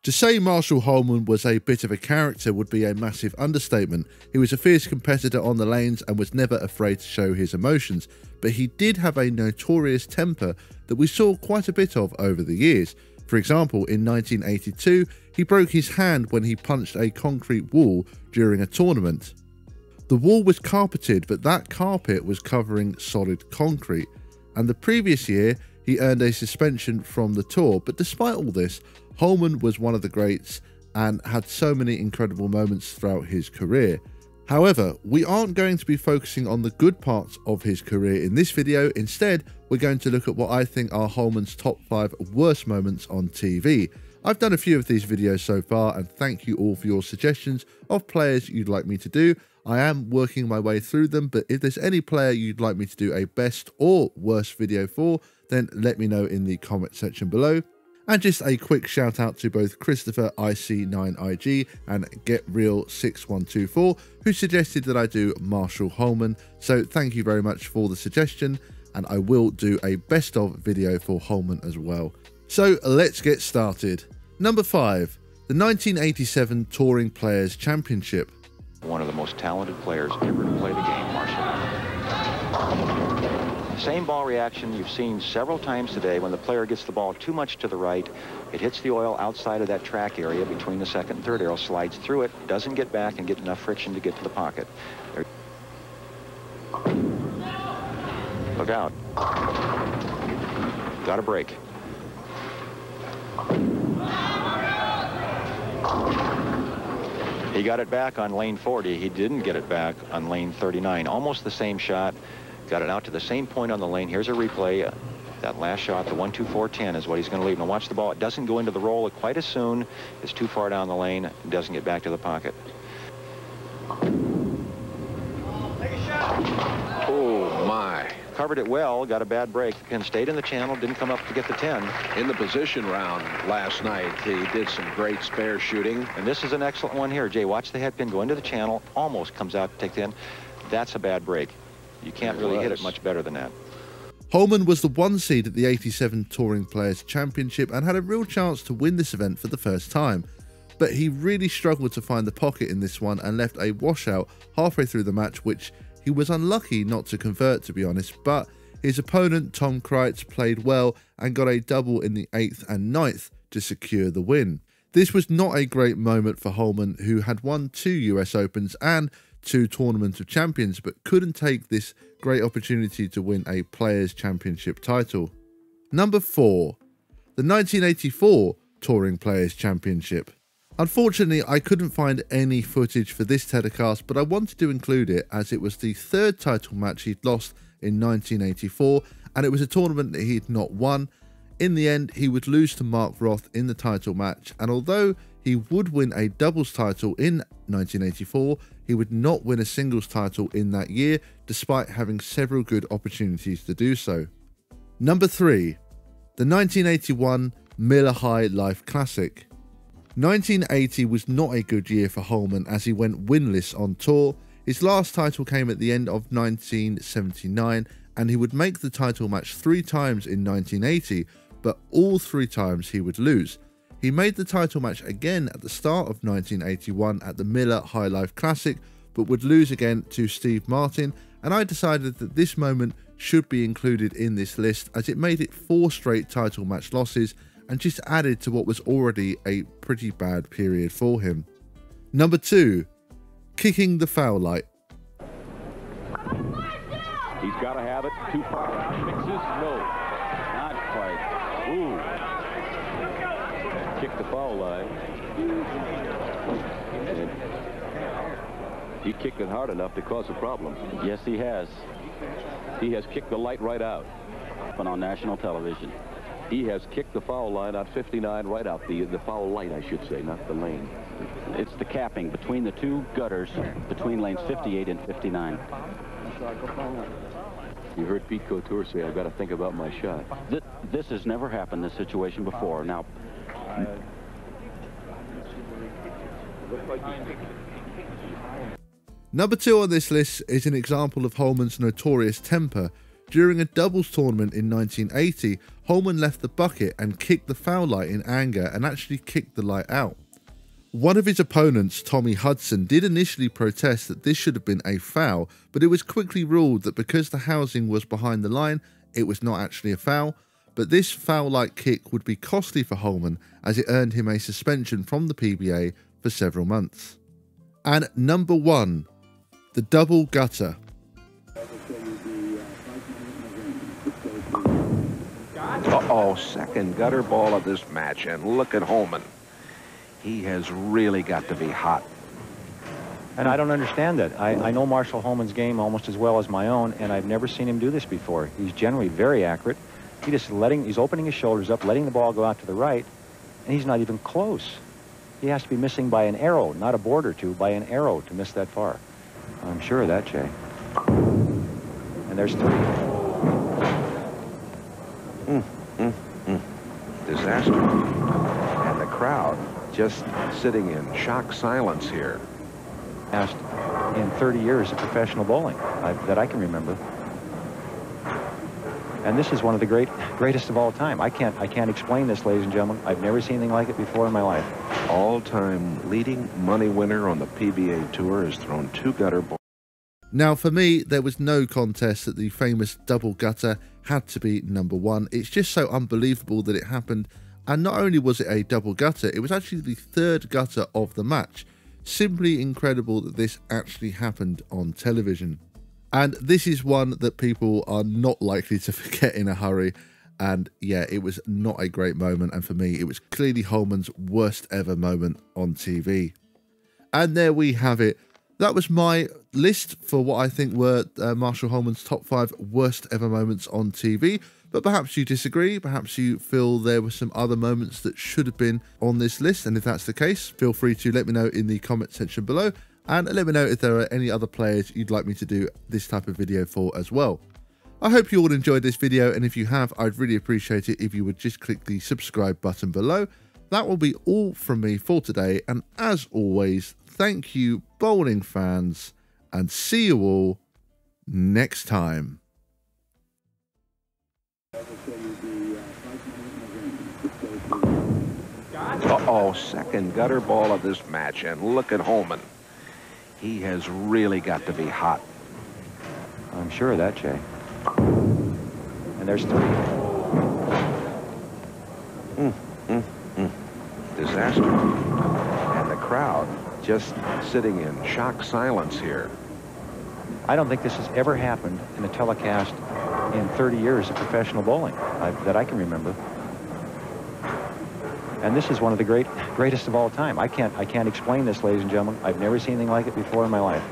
To say Marshall Holman was a bit of a character would be a massive understatement. He was a fierce competitor on the lanes and was never afraid to show his emotions, but he did have a notorious temper that we saw quite a bit of over the years. For example, in 1982, he broke his hand when he punched a concrete wall during a tournament. The wall was carpeted, but that carpet was covering solid concrete, and the previous year he earned a suspension from the tour. But despite all this, Holman was one of the greats and had so many incredible moments throughout his career. However, we aren't going to be focusing on the good parts of his career in this video. Instead, we're going to look at what I think are Holman's top 5 worst moments on TV. I've done a few of these videos so far, and thank you all for your suggestions of players you'd like me to do. I am working my way through them, but if there's any player you'd like me to do a best or worst video for, then let me know in the comment section below. And just a quick shout out to both Christopher IC9IG and GetReal6124 who suggested that I do Marshall Holman. So thank you very much for the suggestion, and I will do a best of video for Holman as well. So let's get started. Number 5, the 1987 Touring Players Championship. One of the most talented players ever to play the game, Marshall. Same ball reaction you've seen several times today. When the player gets the ball too much to the right, it hits the oil outside of that track area between the second and third arrow, slides through it, doesn't get back and get enough friction to get to the pocket. Look out. Got a break. He got it back on lane 40. He didn't get it back on lane 39. Almost the same shot. Got it out to the same point on the lane. Here's a replay. That last shot, the 1-2-4-10 is what he's going to leave. Now watch the ball. It doesn't go into the roll quite as soon. It's too far down the lane. It doesn't get back to the pocket. Oh, my. Covered it well, got a bad break. The pin stayed in the channel, didn't come up to get the 10. In the position round last night, he did some great spare shooting. And this is an excellent one here. Jay, watch the head pin go into the channel, almost comes out to take the 10. That's a bad break. You can't really hit it much better than that. Holman was the 1 seed at the 87 Touring Players Championship and had a real chance to win this event for the first time. But he really struggled to find the pocket in this one and left a washout halfway through the match, which he was unlucky not to convert, to be honest. But his opponent, Tom Kreitz, played well and got a double in the 8th and 9th to secure the win. This was not a great moment for Holman, who had won 2 US Opens and 2 Tournament of Champions, but couldn't take this great opportunity to win a Players' Championship title. Number 4, the 1984 Touring Players Championship. Unfortunately, I couldn't find any footage for this telecast, but I wanted to include it as it was the 3rd title match he'd lost in 1984, and it was a tournament that he'd not won. In the end, he would lose to Mark Roth in the title match, and although he would win a doubles title in 1984, he would not win a singles title in that year, despite having several good opportunities to do so. Number 3, the 1981 Miller High Life Classic. 1980 was not a good year for Holman as he went winless on tour. His last title came at the end of 1979, and he would make the title match 3 times in 1980, but all 3 times he would lose. He made the title match again at the start of 1981 at the Miller High Life Classic, but would lose again to Steve Martin, and I decided that this moment should be included in this list as it made it 4 straight title match losses and just added to what was already a pretty bad period for him. Number 2, kicking the foul light. He's got to have it. Too far out. Mixes. No. Not quite. Ooh. Kick the foul line. And he kicked it hard enough to cause a problem. Yes, he has. He has kicked the light right out. But on national television. He has kicked the foul line out 59 right out. The foul light, I should say, not the lane. It's the capping between the 2 gutters between lanes 58 and 59. You heard Pete Couture say, I've got to think about my shot. This has never happened, this situation, before. Now, Number 2 on this list is an example of Holman's notorious temper. During a doubles tournament in 1980, Holman left the bucket and kicked the foul light in anger and actually kicked the light out. One of his opponents, Tommy Hudson, did initially protest that this should have been a foul, but it was quickly ruled that because the housing was behind the line, it was not actually a foul. But this foul-like kick would be costly for Holman, as it earned him a suspension from the PBA for several months. And number 1, the double gutter. Uh-oh, second gutter ball of this match, and look at Holman. He has really got to be hot. And I don't understand that. I know Marshall Holman's game almost as well as my own, and I've never seen him do this before. He's generally very accurate. He's opening his shoulders up, letting the ball go out to the right, and he's not even close. He has to be missing by an arrow, not a board or two, by an arrow to miss that far. I'm sure of that, Jay. And there's 3. Disaster. And the crowd just sitting in shock silence here. In 30 years of professional bowling that I can remember. And this is one of the greatest of all time. I can't explain this, ladies and gentlemen. I've never seen anything like it before in my life. All-time leading money winner on the PBA Tour has thrown 2 gutter balls. Now, for me, there was no contest that the famous double gutter had to be number 1. It's just so unbelievable that it happened. And not only was it a double gutter, it was actually the 3rd gutter of the match. Simply incredible that this actually happened on television. And this is one that people are not likely to forget in a hurry. And yeah, it was not a great moment. And for me, it was clearly Holman's worst ever moment on TV. And there we have it. That was my list for what I think were Marshall Holman's top 5 worst ever moments on TV. But perhaps you disagree. Perhaps you feel there were some other moments that should have been on this list. And if that's the case, feel free to let me know in the comment section below. And let me know if there are any other players you'd like me to do this type of video for as well. I hope you all enjoyed this video, and if you have, I'd really appreciate it if you would just click the subscribe button below. That will be all from me for today, and as always, thank you bowling fans, and see you all next time. Uh-oh, second gutter ball of this match, and look at Holman. He has really got to be hot. I'm sure of that, Jay. And there's 3. Disaster. And the crowd just sitting in shock silence here. I don't think this has ever happened in a telecast in 30 years of professional bowling that I can remember. And this is one of the greatest of all time. I can't explain this, ladies and gentlemen. I've never seen anything like it before in my life.